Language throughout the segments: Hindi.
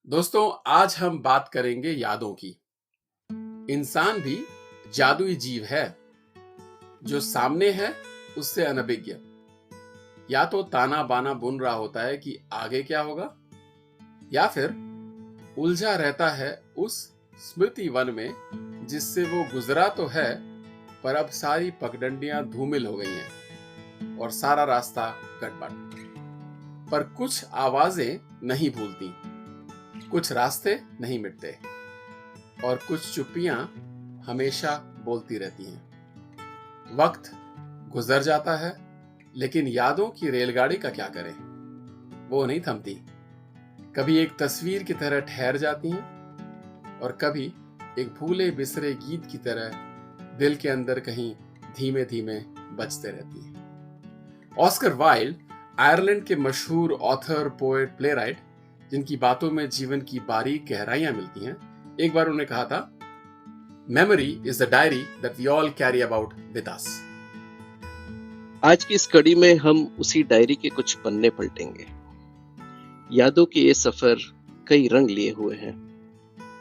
दोस्तों, आज हम बात करेंगे यादों की। इंसान भी जादुई जीव है, जो सामने है उससे अनभिज्ञ। या तो ताना बाना बुन रहा होता है कि आगे क्या होगा, या फिर उलझा रहता है उस स्मृति वन में जिससे वो गुजरा तो है, पर अब सारी पगडंडियां धूमिल हो गई हैं और सारा रास्ता गड़बड़। पर कुछ आवाजें नहीं भूलती, कुछ रास्ते नहीं मिटते और कुछ चुप्पियां हमेशा बोलती रहती हैं। वक्त गुजर जाता है, लेकिन यादों की रेलगाड़ी का क्या करें? वो नहीं थमती। कभी एक तस्वीर की तरह ठहर जाती हैं और कभी एक भूले बिसरे गीत की तरह दिल के अंदर कहीं धीमे धीमे बजते रहती हैं। ऑस्कर वाइल्ड, आयरलैंड के मशहूर ऑथर, पोएट, प्लेराइट, जिनकी बातों में जीवन की बारीक गहराइयां मिलती हैं, एक बार उन्होंने कहा था, memory is the diary that we all carry about with us. आज की इस कड़ी में हम उसी डायरी के कुछ पन्ने पलटेंगे। यादों के ये सफर कई रंग लिए हुए हैं।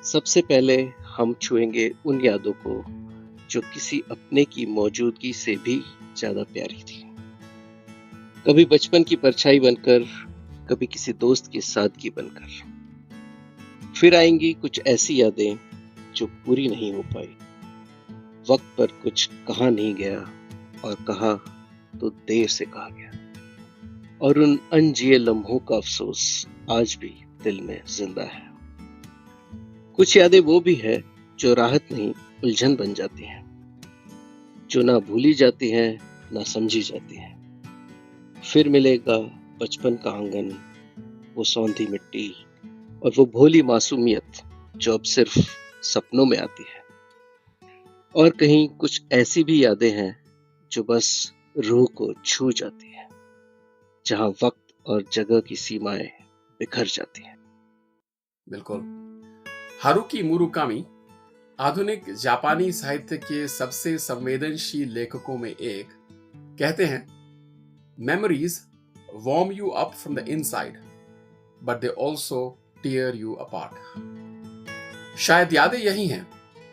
सबसे पहले हम छुएंगे उन यादों को जो किसी अपने की मौजूदगी से भी ज्यादा प्यारी थी। कभी बचपन की परछाई बनकर, कभी किसी दोस्त की सादगी बनकर। फिर आएंगी कुछ ऐसी यादें जो पूरी नहीं हो पाई। वक्त पर कुछ कहा नहीं गया और कहा तो देर से कहा गया, और उन अनजिए लम्हों का अफसोस आज भी दिल में जिंदा है। कुछ यादें वो भी है जो राहत नहीं उलझन बन जाती हैं, जो ना भूली जाती हैं ना समझी जाती हैं। फिर मिलेगा बचपन का आंगन, वो सौंधी मिट्टी और वो भोली मासूमियत जो अब सिर्फ सपनों में आती है। और कहीं कुछ ऐसी भी यादें हैं जो बस रूह को छू जाती है, जहां वक्त और जगह की सीमाएं बिखर जाती हैं। बिल्कुल। हारुकी मुराकामी आधुनिक जापानी साहित्य के सबसे संवेदनशील लेखकों में एक, कहते हैं, memories warm you up from the inside, but they also tear you apart. शायद यादें यही हैं,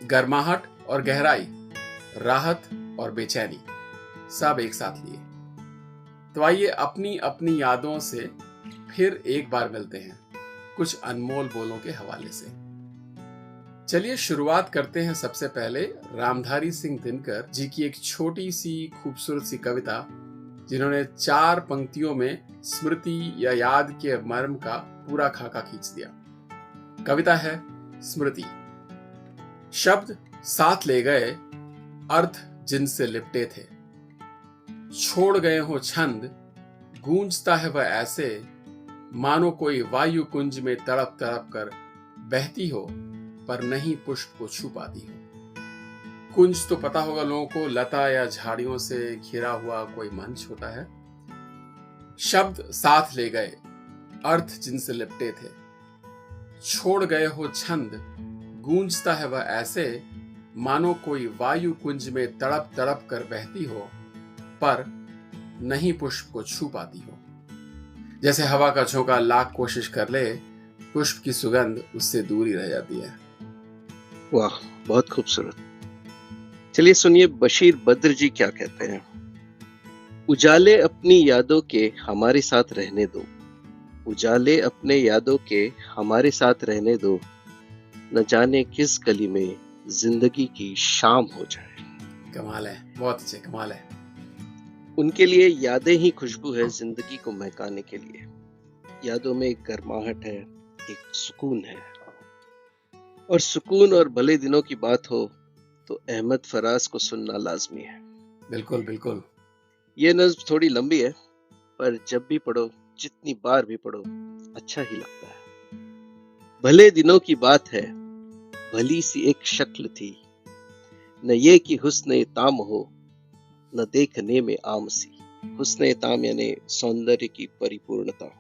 गर्माहट और गहराई, राहत और बेचैनी, सब एक साथ लिए। तो आइए अपनी अपनी यादों से फिर एक बार मिलते हैं, कुछ अनमोल बोलों के हवाले से। चलिए शुरुआत करते हैं सबसे पहले रामधारी सिंह दिनकर जी की एक छोटी सी खूबसूरत सी कविता, जिन्होंने 4 पंक्तियों में स्मृति या याद के मर्म का पूरा खाका खींच दिया। कविता है स्मृति। शब्द साथ ले गए, अर्थ जिनसे लिपटे थे, छोड़ गए हो छंद, गूंजता है वह ऐसे, मानो कोई वायु कुंज में तड़प तड़प कर बहती हो, पर नहीं पुष्प को छू पाती हो। कुंज तो पता होगा लोगों को, लता या झाड़ियों से घिरा हुआ कोई मंच होता है। शब्द साथ ले गए, अर्थ जिनसे लिपटे थे, छोड़ गए हो छंद, गूंजता है वह ऐसे, मानो कोई वायु कुंज में तड़प तड़प कर बहती हो, पर नहीं पुष्प को छू पाती हो। जैसे हवा का झोंका लाख कोशिश कर ले, पुष्प की सुगंध उससे दूर ही रह जाती है। वाह, बहुत खूबसूरत। चलिए सुनिए बशीर बद्र जी क्या कहते हैं। उजाले अपनी यादों के हमारे साथ रहने दो, उजाले अपने यादों के हमारे साथ रहने दो, न जाने किस गली में जिंदगी की शाम हो जाए। कमाल है, बहुत अच्छे, कमाल है। उनके लिए यादें ही खुशबू है जिंदगी को महकाने के लिए। यादों में एक गर्माहट है, एक सुकून है। और सुकून और भले दिनों की बात हो तो अहमद फराज को सुनना लाजमी है। बिल्कुल बिल्कुल। ये नज्म थोड़ी लंबी है, पर जब भी पढ़ो, जितनी बार भी पढ़ो, अच्छा ही लगता है। भले दिनों की बात है, भली सी एक शक्ल थी, न ये कि हुस्न ताम हो, न देखने में आम सी। हुस्न ताम यानी सौंदर्य की परिपूर्णता।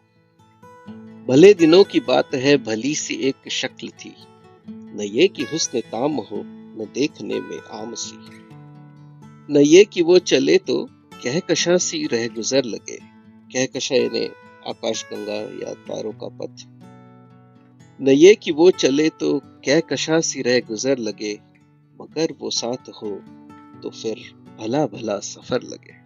भले दिनों की बात है, भली सी एक शक्ल थी, न ये कि हुस्न ताम हो, न देखने में आम सी। न ये कि वो चले तो कहकशां सी रह गुजर लगे। कहकशा यानी आकाश गंगा या तारों का पथ। न ये कि वो चले तो कहकशा सी रह गुजर लगे, मगर वो साथ हो तो फिर भला भला सफर लगे।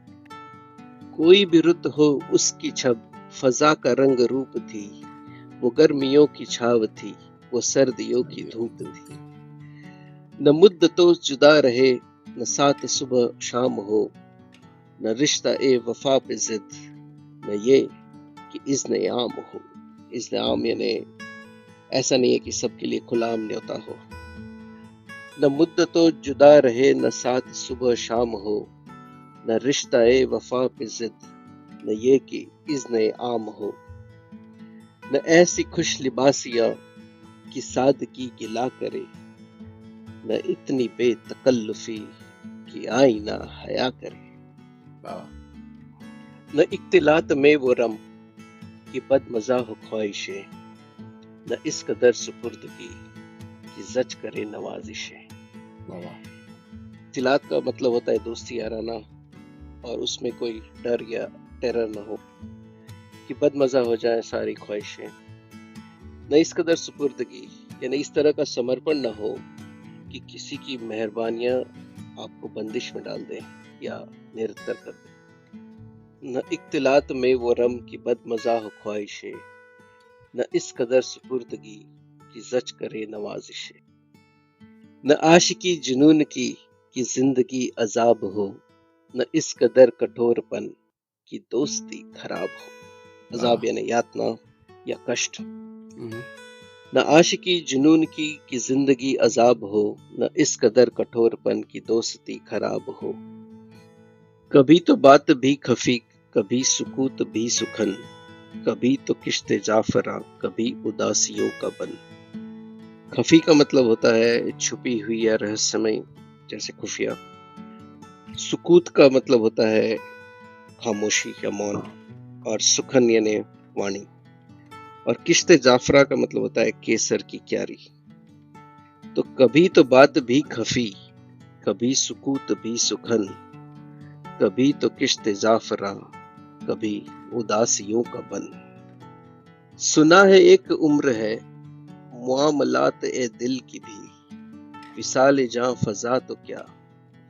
कोई भी रुत हो उसकी छब फजा का रंग रूप थी, वो गर्मियों की छाव थी, वो सर्दियों की धूप थी। न मुद्दतों जुदा रहे, न साथ सुबह शाम हो, न रिश्ता ए वफा पे जिद, न ये कि इज़्न आम हो। इज़्न आम यानी ऐसा नहीं है कि सबके लिए खुला न्योता हो। न मुद्दतों जुदा रहे, न साथ सुबह शाम हो, न रिश्ता ए वफा पे जिद, न ये कि इज़्न आम हो। न ऐसी खुश लिबासियां कि सादगी गिला करे, न इतनी बेतकल्लुफी कि आईना हया करे। वाह। न इख्तिलात में वो रम कि बदमज़ा हो ख्वाहिशें, न इस कदर सुपुर्दगी कि जज करे नवाजिशें। वाह। इख्तिलात का मतलब होता है दोस्ती याराना, और उसमें कोई डर या टेरर न हो, कि बदमज़ा हो जाए सारी ख्वाहिशें। न इस कदर सुपुर्दगी यानी इस तरह का समर्पण न हो कि किसी की मेहरबानियां आपको बंदिश में डाल दें या निरंतर कर दें। न इख्तिलात में वो रम की बदमज़ा हो ख्वाहिशें, न इस कदर सुपुर्दगी कि जज करे नवाजिशें। न आशिकी जुनून की कि जिंदगी अजाब हो, न इस कदर कठोरपन की दोस्ती खराब हो। अजाब यानी यातना या कष्ट। न आशिकी जुनून की कि जिंदगी अजाब हो, न इस कदर कठोरपन की दोस्ती खराब हो। कभी तो बात भी खफी, कभी सुकूत भी सुखन, कभी तो किश्ते जाफरा, कभी उदासियों का बन। खफी का मतलब होता है छुपी हुई या रहस्यमय, जैसे खुफिया। सुकूत का मतलब होता है खामोशी या मौन, और सुखन यानी वाणी। और किश्ते जाफरा का मतलब होता है केसर की क्यारी। तो कभी तो बात भी खफी, कभी सुकूत भी सुखन, कभी तो किश्ते जाफरा, कभी उदासियों का बन। सुना है एक उम्र है मुआमलात ए दिल की भी, विसाल जां फजा तो क्या,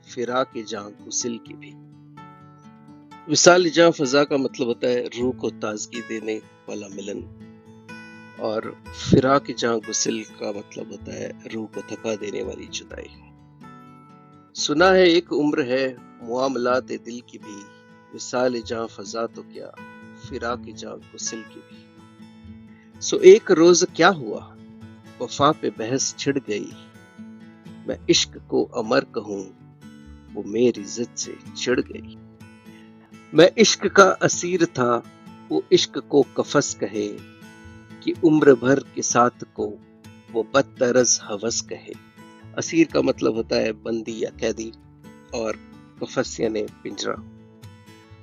फिराक जां गुसिल की भी। विसाल जां फजा का मतलब होता है रूह को ताजगी देने वाला मिलन, और फिराक जां गुसिल का मतलब होता है रूह को थका देने वाली जुदाई। सुना है एक उम्र है मुआमलात ए दिल की भी, विसाल जां फजा तो क्या, फिराक जां गुसिल की भी। सो एक रोज क्या हुआ, वफा पे बहस छिड़ गई, मैं इश्क को अमर कहूं, वो मेरी जिद से चिढ़ गई। मैं इश्क का असीर था, वो इश्क को कफस कहे, कि उम्र भर के साथ को वो बदतरज हवस कहे। असीर का मतलब होता है बंदी या कैदी, और कफस यानी पिंजरा।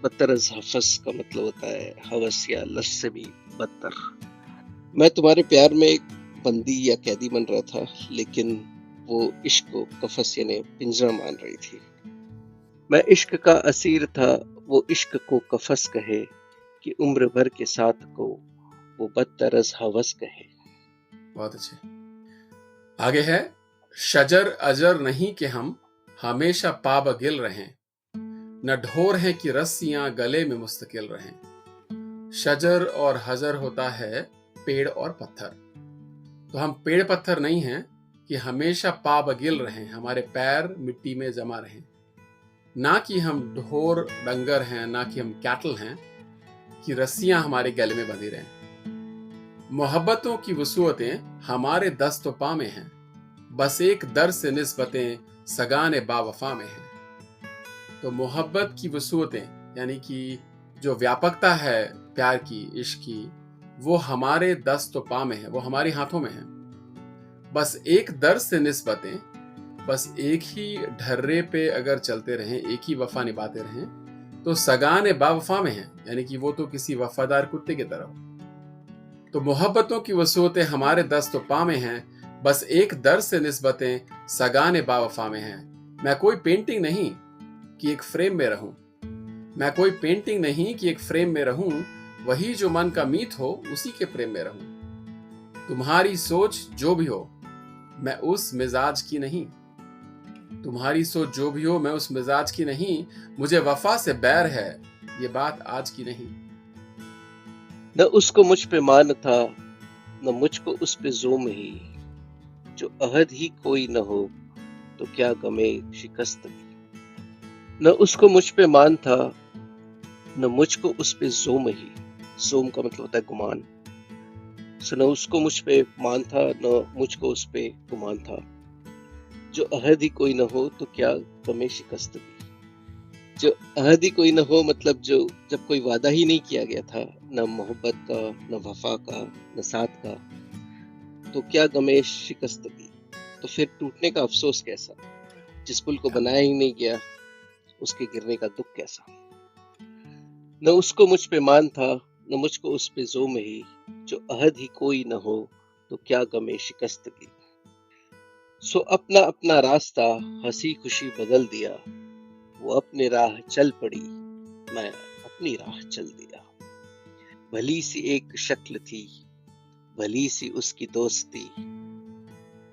बदतरज हवस का मतलब होता है हवस या लश से भी बदतर। मैं तुम्हारे प्यार में एक बंदी या कैदी बन रहा था, लेकिन वो इश्क को कफस यानी पिंजरा मान रही थी। मैं इश्क का असीर था, वो इश्क को कफस कहे, कि उम्र भर के साथ को वो बदतरज हवस कहे। बहुत अच्छे। आगे है, शजर अजर नहीं कि हम हमेशा पाबगिल रहें, न ढोर है कि रस्सियां गले में मुस्तकिल रहें। शजर और हजर होता है पेड़ और पत्थर। तो हम पेड़ पत्थर नहीं हैं कि हमेशा पाबगिल रहें, हमारे पैर मिट्टी में जमा रहें। ना कि हम ढोर डंगर हैं, ना कि हम कैटल हैं कि रस्सियां हमारे गले में बंधी रहें। मोहब्बतों की वसूअतें हमारे दस्त व पा में हैं, बस एक दर से निस्बतें सगाने बावफा में हैं। तो मोहब्बत की वसूअतें यानी कि जो व्यापकता है प्यार की, इश्क की, वो हमारे दस्त व पा में है, वो हमारे हाथों में है। बस एक दर से निस्बतें, बस एक ही ढर्रे पे अगर चलते रहें, एक ही वफा निभाते रहें, तो सगाने बावफा में हैं, यानी कि वो तो किसी वफादार कुत्ते की तरह। तो मोहब्बतों की वसूअतें हमारे दस्त व पा में हैं, बस एक दर से निस्बतें सगाने बावफा में हैं। मैं कोई पेंटिंग नहीं कि एक फ्रेम में रहूं, मैं कोई पेंटिंग नहीं कि एक फ्रेम में रहूं, वही जो मन का मीत हो उसी के प्रेम में रहूं। तुम्हारी सोच जो भी हो, मैं उस मिजाज की नहीं। तुम्हारी सोच जो भी हो, मैं उस मिजाज की नहीं। मुझे वफा से बैर है, ये बात आज की नहीं। न उसको मुझ पे मान था, न मुझको उस पे ज़ुल्म ही। जो अहद ही कोई न हो, तो क्या गमे शिकस्त की। न उसको मुझ पे मान था, न मुझको उस पे ज़ुल्म ही। ज़ुल्म का मतलब होता है गुमान। सो न उसको मुझ पे मान था, न मुझको उस पे गुमान था। जो अहद ही कोई न हो, तो क्या गमे शिकस्त की। जो अहद ही कोई न हो मतलब जो जब कोई वादा ही नहीं किया गया था, न मोहब्बत का, न वफा का, न साथ का, तो क्या गमे शिकस्त की। तो फिर टूटने का अफसोस कैसा। जिस पुल को बनाया ही नहीं गया, उसके गिरने का दुख कैसा। न उसको मुझ पे मान था, न मुझको उस पे ज़ुल्म ही। जो अहद ही कोई न हो, तो क्या गमे शिकस्त की। सो अपना अपना रास्ता हंसी खुशी बदल दिया। वो अपने राह चल पड़ी, मैं अपनी राह चल दिया। भली सी एक शक्ल थी, भली सी उसकी दोस्ती।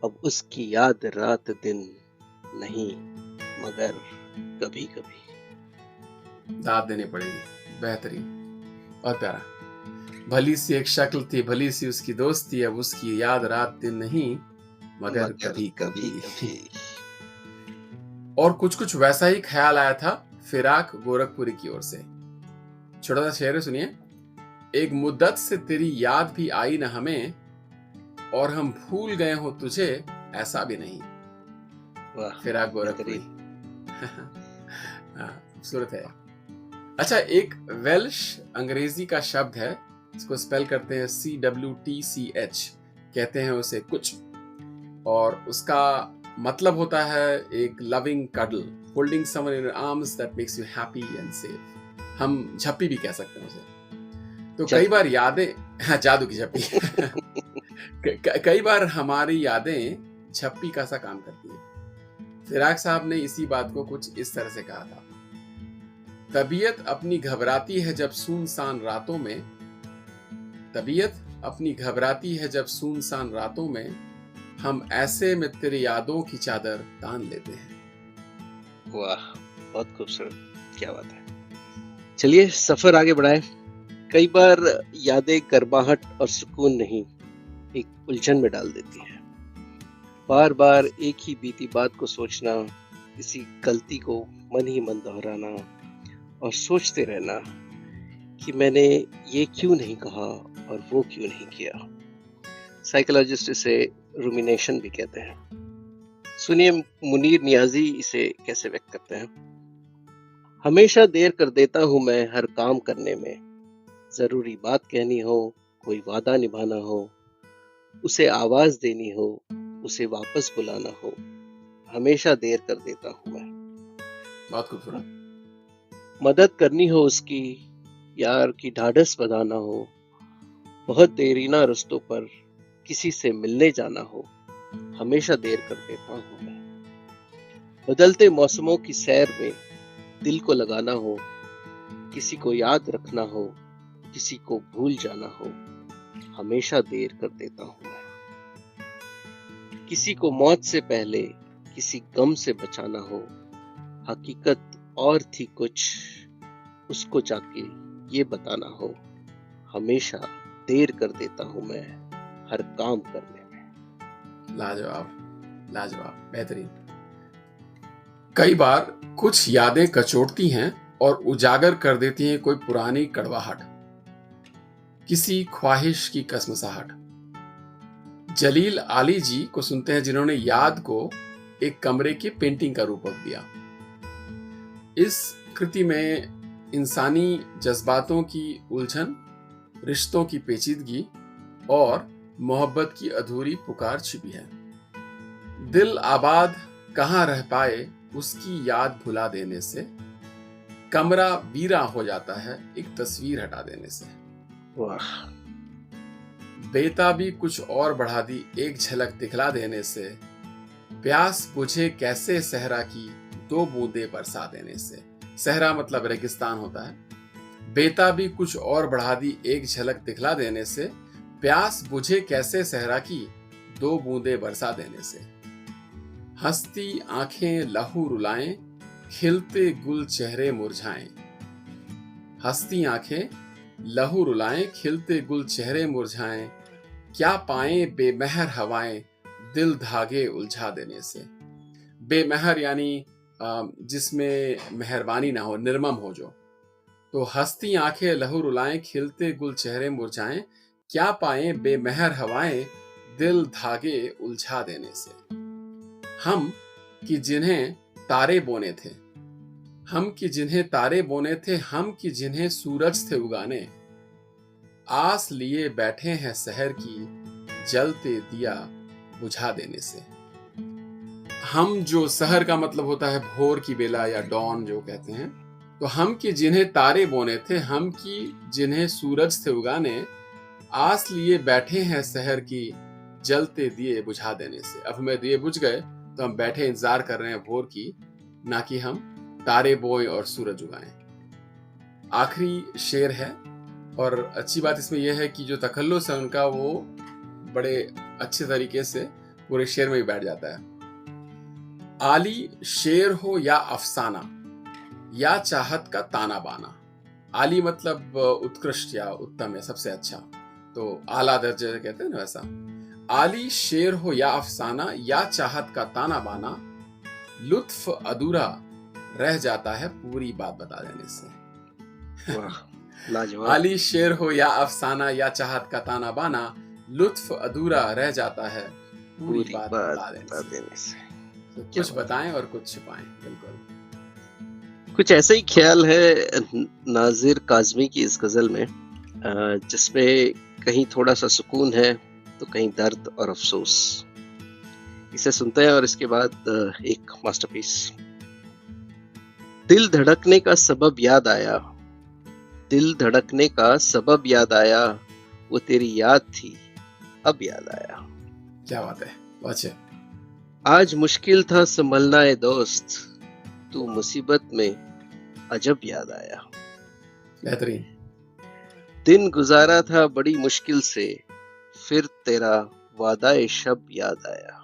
अब उसकी याद रात दिन नहीं, मगर कभी कभी। दाद देनी पड़ेगी। बेहतरीन, बहुत प्यारा। भली सी एक शक्ल थी, भली सी उसकी दोस्ती। अब उसकी याद रात दिन नहीं, मगर कभी कभी कभी। कभी। और कुछ कुछ वैसा ही ख्याल आया था फिराक गोरखपुरी की ओर से। छोटा सा शेर है, सुनिए। एक मुद्दत से तेरी याद भी आई न हमें, और हम भूल गए हो तुझे, ऐसा भी नहीं। वाह, फिराक गोरखपुरी। बेहतरीन। हाँ, खूबसूरत है। अच्छा, एक वेल्श अंग्रेजी का शब्द है, इसको स्पेल करते हैं CWTCH, कहते हैं उसे कुछ, और उसका मतलब होता है एक loving cuddle, holding someone in your arms that makes you happy and safe. हम झप्पी भी कह सकते हैं उसे। तो कई जादू। बार यादें, हाँ, जादू की झप्पी। कई बार हमारी यादें झप्पी का सा काम करती है। फिराक साहब ने इसी बात को कुछ इस तरह से कहा था। तबीयत अपनी घबराती है जब सुनसान रातों में, तबीयत अपनी घबराती है जब सुनसान रातों में, हम ऐसे में तेरी यादों की चादर तान लेते हैं। वाह, बहुत खूबसूरत, क्या बात है। चलिए सफर आगे बढ़ाएं। कई बार यादें गर्माहट और सुकून नहीं, एक उलझन में डाल देती है। बार बार एक ही बीती बात को सोचना, किसी गलती को मन ही मन दोहराना, और सोचते रहना कि मैंने ये क्यों नहीं कहा और वो क्यों नहीं किया। साइकोलॉजिस्ट इसे रूमिनेशन भी कहते हैं। सुनिए मुनीर नियाजी इसे कैसे व्यक्त करते हैं। हमेशा देर कर देता हूं मैं हर काम करने में। जरूरी बात कहनी हो, कोई वादा निभाना हो, उसे आवाज देनी हो, उसे वापस बुलाना हो, हमेशा देर कर देता हूं मैं। बहुत खूबसूरत। मदद करनी हो उसकी, यार की ढाढ़स बंधाना हो, बहुत देरीना रस्तों पर किसी से मिलने जाना हो, हमेशा देर कर देता हूं मैं। बदलते मौसमों की सैर में दिल को लगाना हो, किसी को याद रखना हो, किसी को भूल जाना हो, हमेशा देर कर देता हूं मैं। किसी को मौत से पहले किसी गम से बचाना हो, हकीकत और थी कुछ, उसको जाके ये बताना हो, हमेशा देर कर देता हूं मैं हर काम करने में। लाजवाब, लाजवाब, बेहतरीन। कई बार कुछ यादें कचोटती हैं और उजागर कर देती हैं कोई पुरानी कड़वाहट, किसी ख्वाहिश की कसमसाहट। जलील आली जी को सुनते हैं, जिन्होंने याद को एक कमरे की पेंटिंग का रूप दिया। इस कृति में इंसानी जज्बातों की उलझन, रिश्तों की पेचीदगी और मोहब्बत की अधूरी पुकार छिपी है। दिल आबाद कहाँ रह पाए उसकी याद भुला देने से, कमरा वीरा हो जाता है एक तस्वीर हटा देने से। वाह, बेताबी कुछ और बढ़ा दी एक झलक दिखला देने से, प्यास बुझे कैसे सहरा की दो बूंदे बरसा देने से। सहरा मतलब रेगिस्तान होता है। बेताबी कुछ और बढ़ा दी एक झलक दिखला देने से, प्यास बुझे कैसे सहरा की, 2 बूंदे बरसा देने से। हंसती आंखें लहू रुलाएं, खिलते गुल चेहरे मुरझाएं। हंसती आंखें लहू रुलाएं, खिलते गुल चेहरे मुरझाएं। क्या पाएं बेमहर हवाएं, दिल धागे उलझा देने से। बेमहर यानी जिसमें मेहरबानी ना हो, निर्मम हो जो। तो हंसती आंखें लहू रुलाएं, खिलते गुल चेहरे मुरझाएं। क्या पाएं बेमहर हवाएं, दिल धागे उलझा देने से। हम कि जिन्हें तारे बोने थे, हम कि जिन्हें तारे बोने थे, हम कि जिन्हें सूरज थे उगाने। आस लिए बैठे हैं शहर की, जलते दिया बुझा देने से। हम जो शहर का मतलब होता है भोर की बेला या डॉन जो कहते हैं। तो हम कि जिन्हें तारे बोने थे, हम कि जिन्हें सूरज थे उगाने। आस लिए बैठे हैं शहर की, जलते दिए बुझा देने से। अब हमें दिए बुझ गए तो हम बैठे इंतजार कर रहे हैं भोर की, ना कि हम तारे बोएं और सूरज उगाएं। आखिरी शेर है, और अच्छी बात इसमें यह है कि जो तखल्लुस है उनका वो बड़े अच्छे तरीके से पूरे शेर में ही बैठ जाता है। आली शेर हो या अफसाना, या चाहत का ताना बाना। आली मतलब उत्कृष्ट या उत्तम है, सबसे अच्छा। तो आला दर्जे कहते हैं ना, वैसा। आली शेर हो या अफसाना, या चाहत का ताना बाना। लुत्फ अधूरा रह जाता है पूरी बात बता देने से। वाह, लाजवाब। आली शेर हो या अफसाना, या चाहत का ताना बाना। लुत्फ अधूरा रह जाता है पूरी बात बता देने से। तो कुछ बताएं और कुछ छुपाएं। बिल्कुल कुछ ऐसा ही ख्याल है नाजिर काज़मी की इस गजल में, जिसमें कहीं थोड़ा सा सुकून है तो कहीं दर्द और अफसोस। इसे सुनते हैं और इसके बाद एक मास्टरपीस। दिल धड़कने का सबब याद आया, दिल धड़कने का सबब याद आया। वो तेरी याद थी अब याद आया। क्या बात है, अच्छे। आज मुश्किल था संभलना ए दोस्त, तू मुसीबत में अजब याद आया। बेहतरीन। दिन गुजारा था बड़ी मुश्किल से, फिर तेरा वादा ए शब याद आया।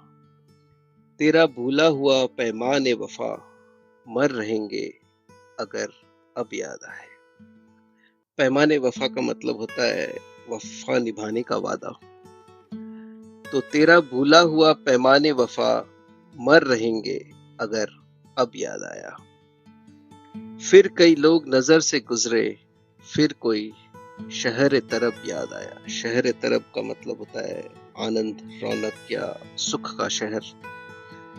तेरा भूला हुआ पैमान ए वफा, मर रहेंगे अगर अब याद आए। पैमान ए वफा का मतलब होता है वफा निभाने का वादा। तो तेरा भूला हुआ पैमान ए वफा, मर रहेंगे अगर अब याद आया। फिर कई लोग नजर से गुजरे, फिर कोई शहर तरब याद आया। शहर तरब का मतलब होता है आनंद, रौनक या सुख का शहर।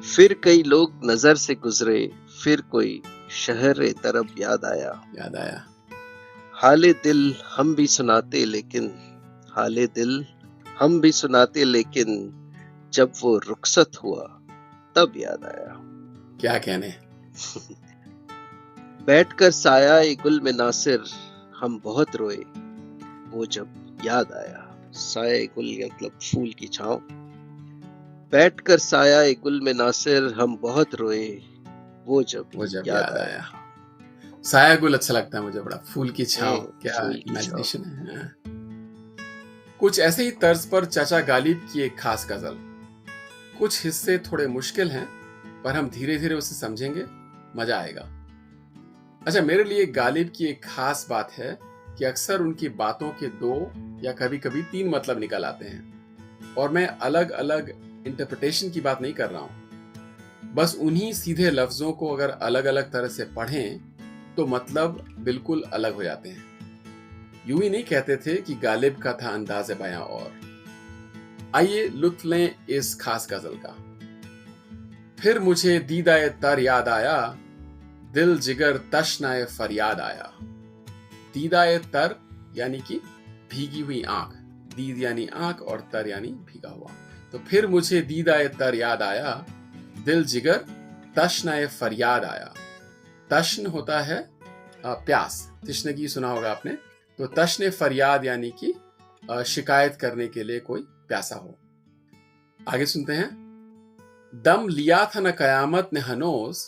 फिर कई लोग नजर से गुजरे, फिर कोई शहर तरब याद आया। हाले दिल हम भी सुनाते लेकिन, हाले दिल हम भी सुनाते लेकिन, जब वो रुखसत हुआ तब याद आया। क्या कहने। बैठकर साया ए गुल में नासिर, हम बहुत रोए वो जब याद आया। साया ए गुल मतलब फूल की छांव। बैठकर साया ए गुल में नासिर, हम बहुत रोए वो जब याद आया। साया गुल अच्छा लगता है मुझे बड़ा, फूल की छांव, क्या इमेजिनेशन है। कुछ ऐसे ही तर्ज पर चाचा गालिब की एक खास गजल। कुछ हिस्से थोड़े मुश्किल हैं, पर हम धीरे धीरे उसे समझेंगे, मजा आएगा। अच्छा, मेरे लिए गालिब की एक खास बात है कि अक्सर उनकी बातों के 2 या कभी कभी 3 मतलब निकल आते हैं, और मैं अलग अलग इंटरप्रिटेशन की बात नहीं कर रहा हूं। बस उन्हीं सीधे लफ्जों को अगर अलग अलग तरह से पढ़ें तो मतलब बिल्कुल अलग हो जाते हैं। यूं ही नहीं कहते थे कि गालिब का था अंदाज़े बयां। और आइए लुत्फ लें इस खास गजल का। फिर मुझे दीदाए तर याद आया, दिल जिगर तशनाए फरियाद आया। दीदाए तर यानी कि भीगी हुई आंख, दीद यानी आंख और तर यानी भीगा हुआ। तो फिर मुझे दीदाए तर याद आया, दिल जिगर तशनाए फरियाद आया। तश्न होता है प्यास, तिश्नगी सुना होगा आपने। तो तश्न फरियाद यानी कि शिकायत करने के लिए कोई प्यासा हो। आगे सुनते हैं। दम लिया था न कयामत ने हनोज,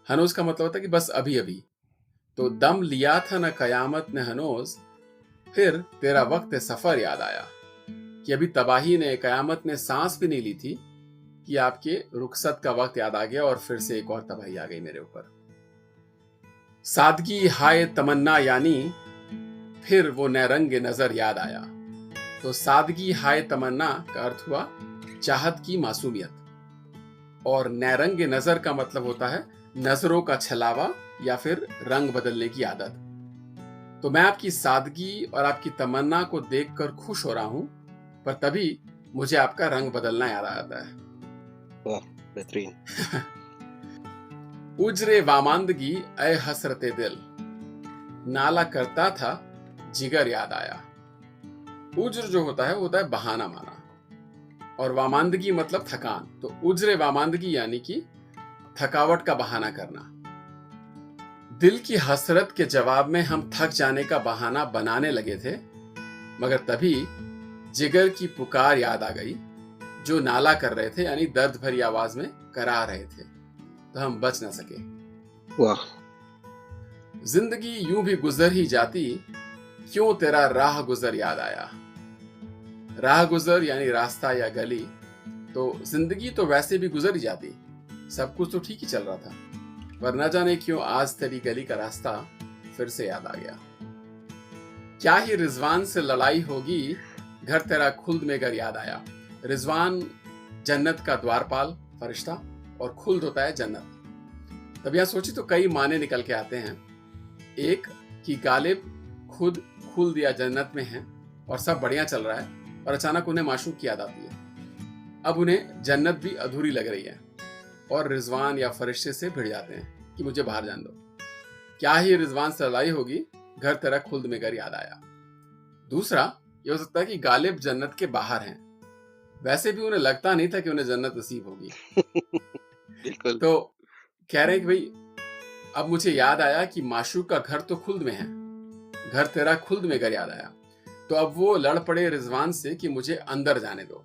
हनोज का मतलब होता है कि बस अभी अभी। तो दम लिया था न कयामत ने हनोज, फिर तेरा वक्त सफर याद आया। कि अभी तबाही ने, कयामत ने सांस भी नहीं ली थी कि आपके रुखसत का वक्त याद आ गया और फिर से एक और तबाही आ गई मेरे ऊपर। सादगी हाय तमन्ना यानी फिर वो नैरंग नजर याद आया। तो सादगी हाय तमन्ना का अर्थ हुआ चाहत की मासूमियत, और नैरंग नजर का मतलब होता है नजरों का छलावा या फिर रंग बदलने की आदत। तो मैं आपकी सादगी और आपकी तमन्ना को देखकर खुश हो रहा हूं, पर तभी मुझे आपका रंग बदलना याद आता है। वाह, बेहतरीन। उजरे वामांदगी ऐ हसरते दिल, नाला करता था जिगर याद आया। उज्र जो होता है वो होता है बहाना माना, और वामांदगी मतलब थकान। तो उजरे वामांदगी यानी कि थकावट का बहाना करना। दिल की हसरत के जवाब में हम थक जाने का बहाना बनाने लगे थे, मगर तभी जिगर की पुकार याद आ गई, जो नाला कर रहे थे, यानी दर्द भरी आवाज में करा रहे थे, तो हम बच न सके। वाह। जिंदगी यूं भी गुजर ही जाती, क्यों तेरा राह गुजर याद आया। राह गुजर यानी रास्ता या गली। तो जिंदगी तो वैसे भी गुजर ही जाती, सब कुछ तो ठीक ही चल रहा था, पर न जाने क्यों आज तेरी गली का रास्ता फिर से याद आ गया। क्या ही रिजवान से लड़ाई होगी, घर तेरा खुल्द में घर याद आया। रिजवान जन्नत का द्वारपाल फरिश्ता, और खुल्द होता है जन्नत। तब यहां सोची तो कई माने निकल के आते हैं। एक कि गालिब खुद खुल्द या जन्नत में है और सब बढ़िया चल रहा है, और अचानक उन्हें माशूक की याद आती है। अब उन्हें जन्नत भी अधूरी लग रही है, और रिजवान या फरिश्ते से भिड़ जाते हैं कि मुझे बाहर जान दो। क्या ही रिजवान से लड़ाई होगी, घर तेरा खुल्द में घर याद आया। दूसरा ये हो सकता है कि गालिब जन्नत के बाहर हैं, वैसे भी उन्हें लगता नहीं था कि उन्हें जन्नत नसीब होगी। बिल्कुल। तो कह रहे हैं कि भाई अब मुझे याद आया कि माशूक का घर तो खुल्द में है, घर तेरा खुल्द में घर याद आया। तो अब वो लड़ पड़े रिजवान से कि मुझे अंदर जाने दो।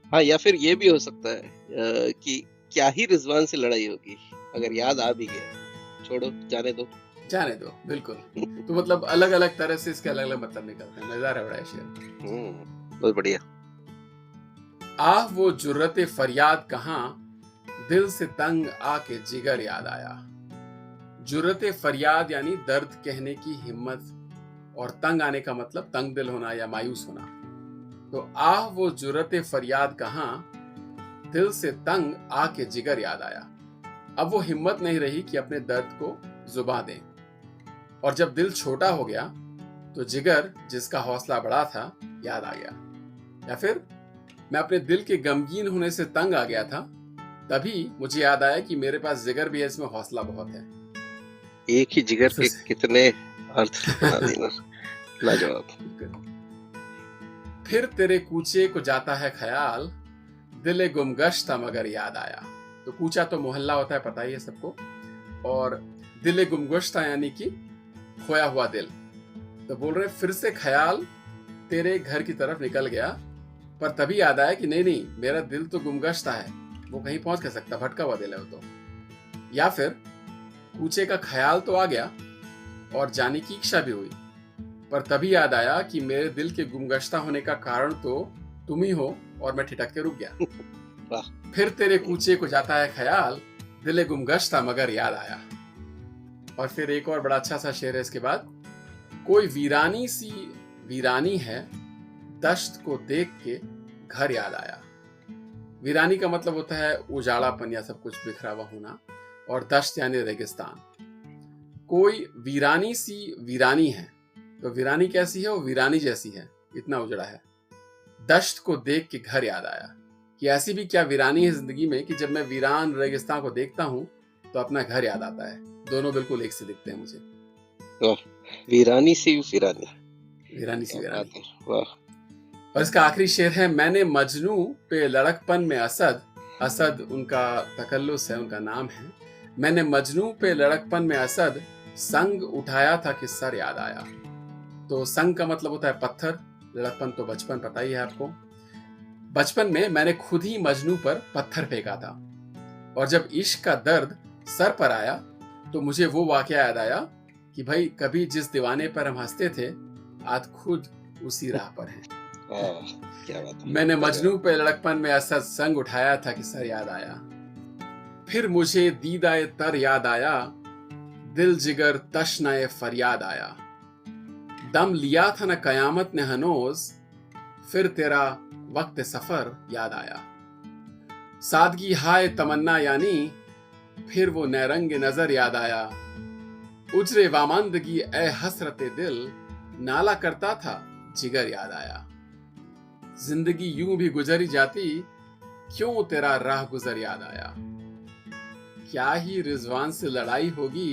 हाँ, या फिर ये भी हो सकता है कि क्या ही रिजवान से लड़ाई होगी, अगर याद आ भी गया, छोड़ो, जाने दो। जाने दो, बिल्कुल। तो मतलब अलग अलग तरह से इसके अलग अलग मतलब निकलते हैं। मजेदार है बड़ा ये शेर। बहुत बढ़िया। आह वो जुर्रते फरियाद कहां, दिल से तंग आके जिगर याद आया। जुर्रते फरियाद यानी दर्द कहने की हिम्मत, और तंग आने का मतलब तंग दिल होना या मायूस होना। तो आह वो जुर्रते फरियाद कहां, दिल से तंग आके जिगर याद आया। अब वो हिम्मत नहीं रही कि अपने दर्द को जुबां दें, और जब दिल छोटा हो गया तो जिगर जिसका हौसला बड़ा था याद आ गया। या फिर मैं अपने दिल के गमगीन होने से तंग आ गया था, तभी मुझे याद आया कि मेरे पास जिगर भी है, इसमें हौसला बहुत है। एक ही जिगर के कितने अर्थ बना देना। लाजवाब। फिर तेरे कूचे को जाता है ख्याल, दिले गुमगश्ता मगर याद आया। तो कूचा तो मोहल्ला होता है, पता ही है सबको, और दिले गुमगश्ता यानी कि खोया हुआ दिल। तो बोल रहे फिर से ख्याल तेरे घर की तरफ निकल गया, पर तभी याद आया कि नहीं नहीं, मेरा दिल तो गुमगश्ता है, वो कहीं पहुंच कर सकता, भटका हुआ दिल है वो तो। या फिर कूचे का ख्याल तो आ गया और जाने की इच्छा भी हुई, पर तभी याद आया कि मेरे दिल के गुमगश्ता होने का कारण तो तुम ही हो, और मैं ठिठक के रुक गया। फिर तेरे कूचे को जाता है ख्याल, दिले गुमगश्ता मगर याद आया। और फिर एक और बड़ा अच्छा सा शेर है इसके बाद। कोई वीरानी सी वीरानी है, दश्त को देख के घर याद आया। वीरानी का मतलब होता है उजाड़ापन या सब कुछ बिखरा हुआ होना, और दश्त यानी रेगिस्तान। कोई वीरानी सी वीरानी है, तो वीरानी कैसी है, वो वीरानी जैसी है, इतना उजड़ा है। दश्त को देख के घर याद आया, कि ऐसी भी क्या वीरानी है जिंदगी में कि जब मैं वीरान रेगिस्तान को देखता हूं तो अपना घर याद आता है। दोनों बिल्कुल एक से दिखते हैं मुझे। वीरानी सी वीरानी, वीरानी सी वीरानी। वाह। और इसका आखिरी शेर है, मैंने मजनू पे लड़कपन में असद, असद उनका तकल्लुस है, उनका नाम है। मैंने मजनू पे लड़कपन में असद, संग उठाया था कि सर याद आया। तो संग का मतलब होता है पत्थर, लड़कपन तो बचपन, पता ही है आपको। बचपन में मैंने खुद ही मजनू पर पत्थर फेंका था, और जब इश्क का दर्द सर पर आया तो मुझे वो वाकया याद आया कि भाई कभी जिस दीवाने पर हम हंसते थे, आज खुद उसी राह पर हैं। क्या बात है। मैंने मजनू पे लड़कपन में असद संग उठाया था कि सर याद आया, फिर मुझे दीदाए तर याद आया, दिल जिगर तशनाए फरियाद आया। दम लिया था न कयामत ने हनोज, फिर तेरा वक्त सफर याद आया। सादगी हाय तमन्ना यानी, फिर वो नैरंग नजर याद आया। उजरे वामंदगी ए हसरते दिल, नाला करता था जिगर याद आया। जिंदगी यूं भी गुजरी जाती, क्यों तेरा राह गुजर याद आया। क्या ही रिजवान से लड़ाई होगी,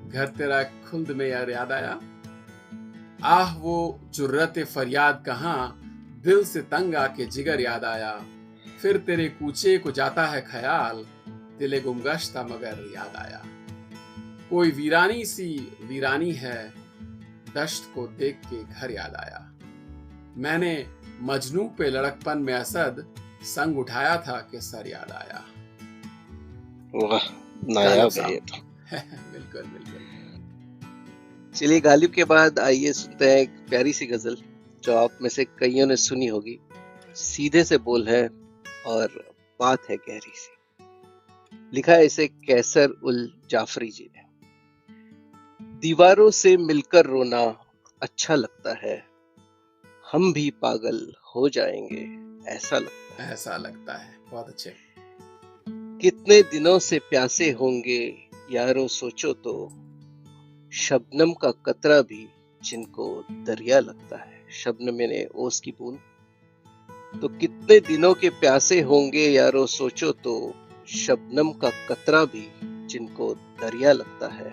घर तेरा खुल्द में याद आया। आह वो जुर्रत फरियाद कहां, दिल से तंग आके जिगर याद आया। फिर तेरे कूचे को जाता है ख्याल, दिले गुमगश्ता मगर याद आया। कोई वीरानी सी वीरानी है, दश्त को देख के घर याद आया। मैंने मजनू पे लड़कपन में असद संग उठाया था कि सर याद आया। वाह, नायाब है ये तो। बिल्कुल बिल्कुल। चलिए, गालिब के बाद आइए सुनते हैं एक प्यारी सी गजल जो आप में से कईयों ने सुनी होगी। सीधे से बोल है और बात है गहरी सी। लिखा है इसे कैसर उल जाफरी जी ने। दीवारों से मिलकर रोना अच्छा लगता है, हम भी पागल हो जाएंगे ऐसा लगता है। ऐसा लगता है, बहुत अच्छे। कितने दिनों से प्यासे होंगे यारो सोचो तो, शबनम का कतरा भी जिनको दरिया लगता है। शबनम यानी ओस की बूंद। तो कितने दिनों के प्यासे होंगे यारो सोचो तो, शबनम का कतरा भी जिनको दरिया लगता है।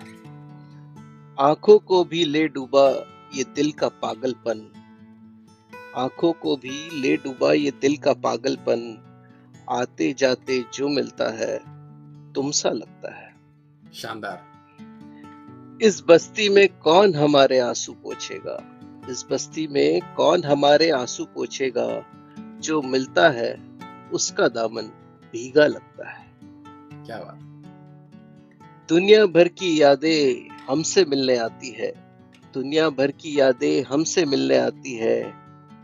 आंखों को भी ले डूबा ये दिल का पागलपन, आंखों को भी ले डूबा ये दिल का पागलपन, आते जाते जो मिलता है तुम सा लगता है। शानदार। इस बस्ती में कौन हमारे आंसू पोंछेगा, इस बस्ती में कौन हमारे आंसू पोंछेगा, जो मिलता है उसका दामन भीगा लगता है। क्या बात। दुनिया भर की यादें हमसे मिलने आती है, दुनिया भर की यादें हमसे मिलने आती है,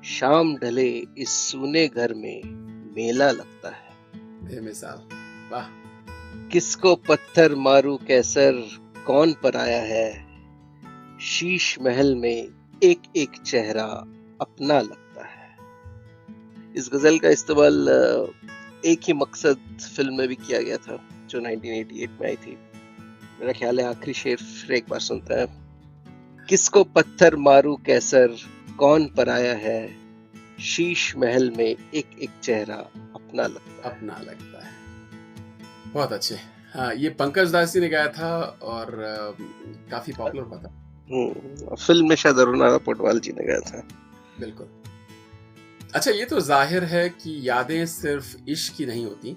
शाम ढले इस सूने घर में मेला लगता है। बेमिसाल, वाह। किसको पत्थर मारू कैसर कौन पराया है, शीश महल में एक एक चेहरा अपना लगता है। इस गजल का इस्तेमाल एक ही मकसद फिल्म में भी किया गया था जो 1988 में आई थी। मेरा ख्याल है आखिरी शेर फिर एक बार सुनता है। किसको पत्थर मारू कैसर कौन पराया है, शीश महल में एक एक चेहरा अपना लगता है। बहुत अच्छे। हाँ, ये पंकज दास जी ने गाया था और काफी पॉपुलर हुआ था। फिल्म में शायद अरुणा पोडवाल जी ने गाया था। बिल्कुल। अच्छा, ये तो जाहिर है कि यादें सिर्फ इश्क की नहीं होती,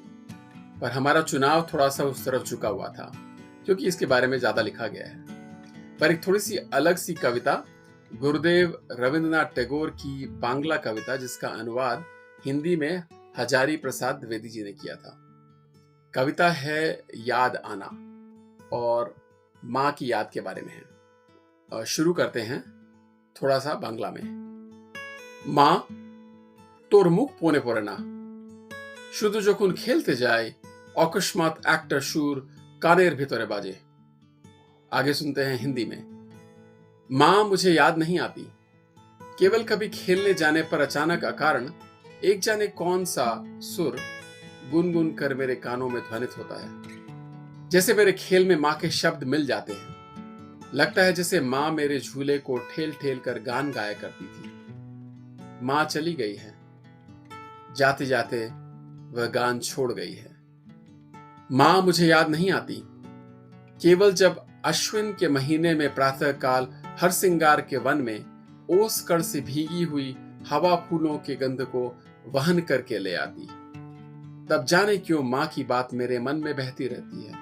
पर हमारा चुनाव थोड़ा सा उस तरफ झुका हुआ था क्योंकि इसके बारे में ज्यादा लिखा गया है। पर एक थोड़ी सी अलग सी कविता, गुरुदेव रविंद्रनाथ टैगोर की बांग्ला कविता जिसका अनुवाद हिंदी में हजारी प्रसाद द्विवेदी जी ने किया था। कविता है याद आना और माँ की याद के बारे में है। शुरू करते हैं थोड़ा सा बांग्ला में। माँ তোর মুখ পনে পড়ে না, শুধু যখন খেলতে যায় অকস্মাৎ একটা সুর कानेर भीतरे बाजे। आगे सुनते हैं हिंदी में। माँ मुझे याद नहीं आती, केवल कभी खेलने जाने पर अचानक अकारण एक जाने कौन सा सुर गुनगुन कर मेरे कानों में ध्वनित होता है। जैसे मेरे खेल में माँ के शब्द मिल जाते हैं। लगता है जैसे माँ मेरे झूले को ठेल ठेल कर गान गाया करती थी। माँ चली गई है, जाते जाते वह गान छोड़ गई है। माँ मुझे याद नहीं आती, केवल जब अश्विन के महीने में प्रातःकाल हरसिंगार के वन में ओस कण से भीगी हुई हवा फूलों के गंध को वहन करके ले आती, तब जाने क्यों माँ की बात मेरे मन में बहती रहती है।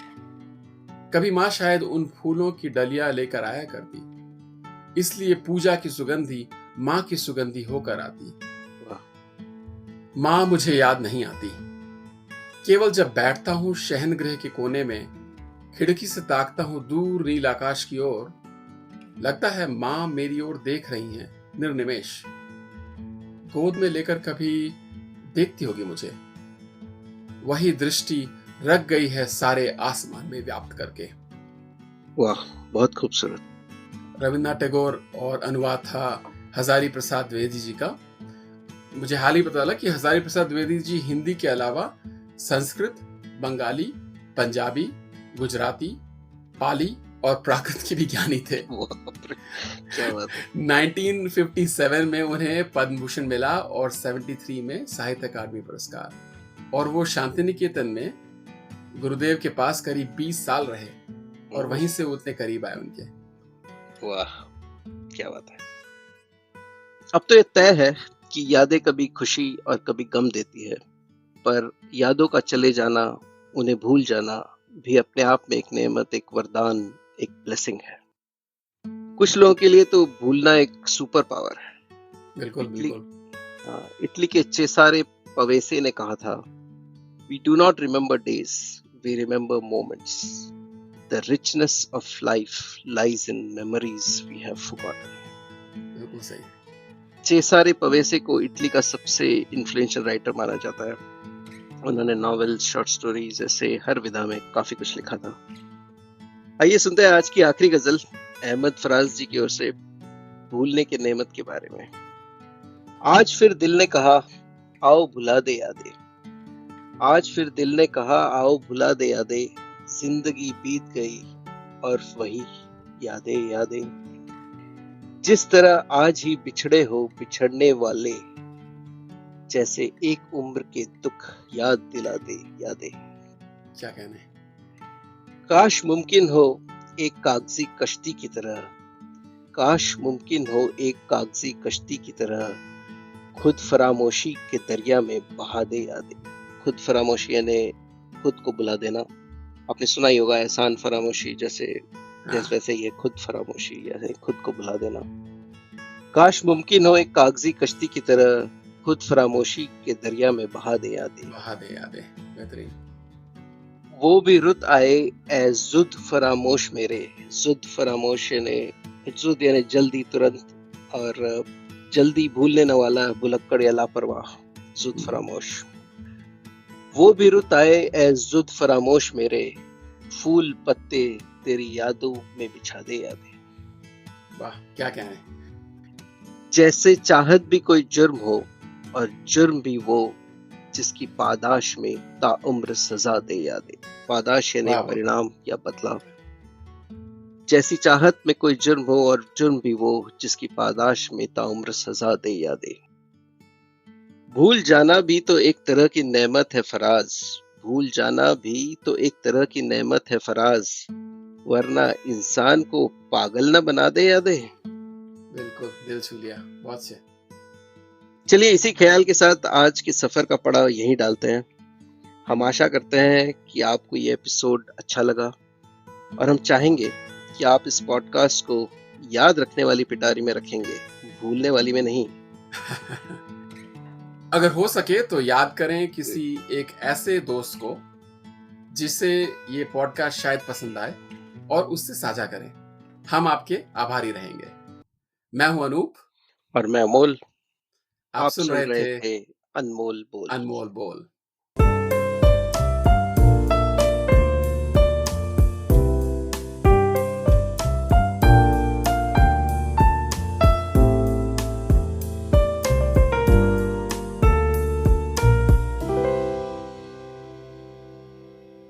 कभी माँ शायद उन फूलों की डलियां लेकर आया करती, इसलिए पूजा की सुगंधी माँ की सुगंधी होकर आती। माँ मुझे याद नहीं आती, केवल जब बैठता हूं शयनगृह के कोने में, खिड़की से ताकता हूं दूर नील आकाश की ओर, लगता है माँ मेरी ओर देख रही हैं निर्निमेष। गोद में लेकर कभी देखती होगी मुझे, वही दृष्टि रख गई है सारे आसमान में व्याप्त करके। वाह, बहुत खूबसूरत। रविन्द्रनाथ टैगोर और अनुवाद था हजारी प्रसाद द्विवेदी जी का। मुझे हाल ही पता चला कि हजारी प्रसाद द्विवेदी जी हिंदी के अलावा संस्कृत, बंगाली, पंजाबी, गुजराती, पाली और प्राकृत के भी ज्ञानी थे। क्या बात है। 1957 में उन्हें पद्म भूषण मिला और 73 में साहित्य अकादमी पुरस्कार, और वो शांति निकेतन में गुरुदेव के पास करीब 20 साल रहे और वहीं से उतने करीब आए उनके। वाह, क्या बात है। अब तो ये तय है कि यादें कभी खुशी और कभी गम देती है, पर यादों का चले जाना, उन्हें भूल जाना भी अपने आप में एक नेमत, एक वरदान, एक ब्लेसिंग है। कुछ लोगों के लिए तो भूलना एक सुपर पावर है। बिल्कुल इटली के चेसारे पवेसे ने कहा था, We do not remember days, we remember moments. The richness of life lies in memories we have forgotten. बिल्कुल सही। चेसारे पवेसे को इटली का सबसे इन्फ्लुएंशियल राइटर माना जाता है। उन्होंने नॉवेल, शॉर्ट स्टोरीज, ऐसे हर विधा में काफी कुछ लिखा था। आइए सुनते हैं आज की आखिरी गजल अहमद फराज जी की ओर से, भूलने के नेमत के बारे में। आज फिर दिल ने कहा, आओ भुला दे यादें। आज फिर दिल ने कहा, आओ भुला दे यादें। जिंदगी बीत गई और वही यादें यादें। जिस तरह आज ही बिछड़े हो बिछड़ने वाले, जैसे एक उम्र के दुख याद दिला दे यादें। क्या कहने। काश मुमकिन हो एक कागजी कश्ती की तरह, काश मुमकिन हो एक कागजी कश्ती की तरह, खुद फरामोशी के दरिया में बहा दे यादें। खुद फरामोशी यानी खुद को बुला देना। आपने सुना ही होगा, एहसान फरामोशी जैसे वैसे ये खुद फरामोशी यानी खुद को बुला देना। काश मुमकिन हो एक कागजी कश्ती की तरह, खुद फरामोशी के दरिया में बहा दे यादें। बेहतरीन। वो भी रुत आए ए जुद फरामोश मेरे। जुद फरामोश यानी जुद यानी जल्दी, तुरंत, और जल्दी भूलने न वाला, बुलक्कड़ या लापरवाह, जुद फरामोश। वो भी रुत आए ए जुद फरामोश मेरे, फूल पत्ते तेरी यादों में बिछा दे यादें। वाह, क्या कहने। जैसे चाहत भी कोई जुर्म हो और जुर्म भी वो जिसकी पादाश में ताउम्र सजा दे यादें। पादाश यानी परिणाम या बदला। जैसी चाहत में कोई जुर्म हो और जुर्म भी वो जिसकी पादाश में ताउम्र सजा दे यादें। भूल जाना भी तो एक तरह की नेमत है फराज। भूल जाना भी तो एक तरह की नेमत है फराज, वरना इंसान को पागल न बना दे यादें। बिल्कुल, दिल छू लिया। बहुत से। चलिए इसी ख्याल के साथ आज के सफर का पड़ा यहीं डालते हैं। हम आशा करते हैं कि आपको ये एपिसोड अच्छा लगा, और हम चाहेंगे कि आप इस पॉडकास्ट को याद रखने वाली पिटारी में रखेंगे, भूलने वाली में नहीं। अगर हो सके तो याद करें किसी एक ऐसे दोस्त को जिसे ये पॉडकास्ट शायद पसंद आए, और उससे साझा करें। हम आपके आभारी रहेंगे। मैं हूं अनूप और मैं अमोल। आप सुन रहे थे अनमोल बोल। अनमोल बोल।